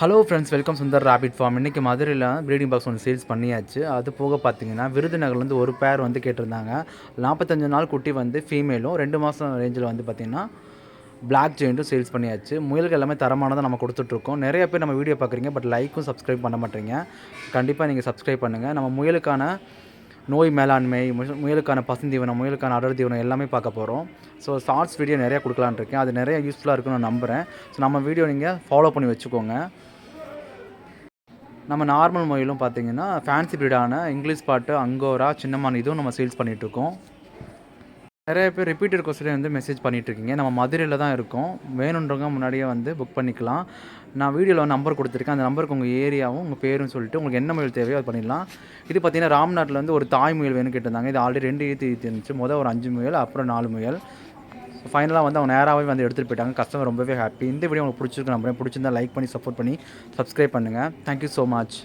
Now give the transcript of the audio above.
Hello friends, welcome Sundar rapid form. இன்றைக்கி மதுரையில் breeding box ஒன்று சேல்ஸ் பண்ணியாச்சு. அது போக பார்த்தீங்கன்னா விருதுநகர்லேருந்து ஒரு பேர் வந்து கேட்டிருந்தாங்க. 45 நாள் குட்டி வந்து ஃபீமேலும் 2 மாதம் ரேஞ்சில் வந்து பார்த்திங்கன்னா பிளாக் ஜெயிண்ட்டும் சேல்ஸ் பண்ணியாச்சு. முயல்கள் எல்லாமே தரமானதாக நம்ம கொடுத்துட்ருக்கோம். நிறைய பேர் நம்ம வீடியோ பார்க்குறீங்க, பட் லைக்கும் சப்ஸ்கிரைப் பண்ண மாட்டேறீங்க. கண்டிப்பாக நீங்கள் சப்ஸ்கிரைப் பண்ணுங்கள். நம்ம முயலுக்கான நோய் மேலாண்மை, முயலுக்கான பசுந்தீவனம், முயலுக்கான அடர் தீவனம் எல்லாமே பார்க்க போகிறோம். ஸோ ஷார்ட்ஸ் வீடியோ நிறையா கொடுக்கலான்னு இருக்கேன். அது நிறைய யூஸ்ஃபுல்லாக இருக்குன்னு நான் நம்புகிறேன். ஸோ நம்ம வீடியோ நீங்கள் ஃபாலோ பண்ணி வச்சுக்கோங்க. நம்ம நார்மல் முயலும் பார்த்தீங்கன்னா ஃபேன்சி ப்ரீடான இங்கிலீஷ் பாட்டு, அங்கோரா, சின்னமான் இதுவும் நம்ம சேல்ஸ் பண்ணிகிட்ருக்கோம். நிறைய பேர் ரிப்பீட்டட் கொஸ்டின் வந்து மெசேஜ் பண்ணிகிட்ருக்கீங்க. நம்ம மதுரையில் தான் இருக்கோம். வேணுன்றவங்க முன்னாடியே வந்து புக் பண்ணிக்கலாம். நான் வீடியோவில் நம்பர் கொடுத்துருக்கேன். அந்த நம்பருக்கு உங்கள் ஏரியாவும் உங்கள் பேரும் சொல்லிட்டு உங்களுக்கு என்ன முயல் தேவையோ அது பண்ணிடலாம். இது பார்த்தீங்கன்னா ராம்நாட்டில் வந்து ஒரு தாய் முயல் வேணும்னு கேட்டிருந்தாங்க. இது ஆல்ரெடி 2 ஈத்து இருந்துச்சு. ஒரு 5 முயல், அப்புறம் 4 முயல். ஃபைனலாக வந்து அவங்க நேராகவே வந்து எடுத்துகிட்டு போயிட்டாங்க. கஸ்டமர் ரொம்பவே ஹாப்பி. இந்த வீடியோ உங்களுக்கு பிடிச்சிருக்கு நம்புறேன். பிடிச்சிருந்தா லைக் பண்ணி சப்போர்ட் பண்ணி சப்ஸ்கிரைப் பண்ணுங்கள். Thank you so much.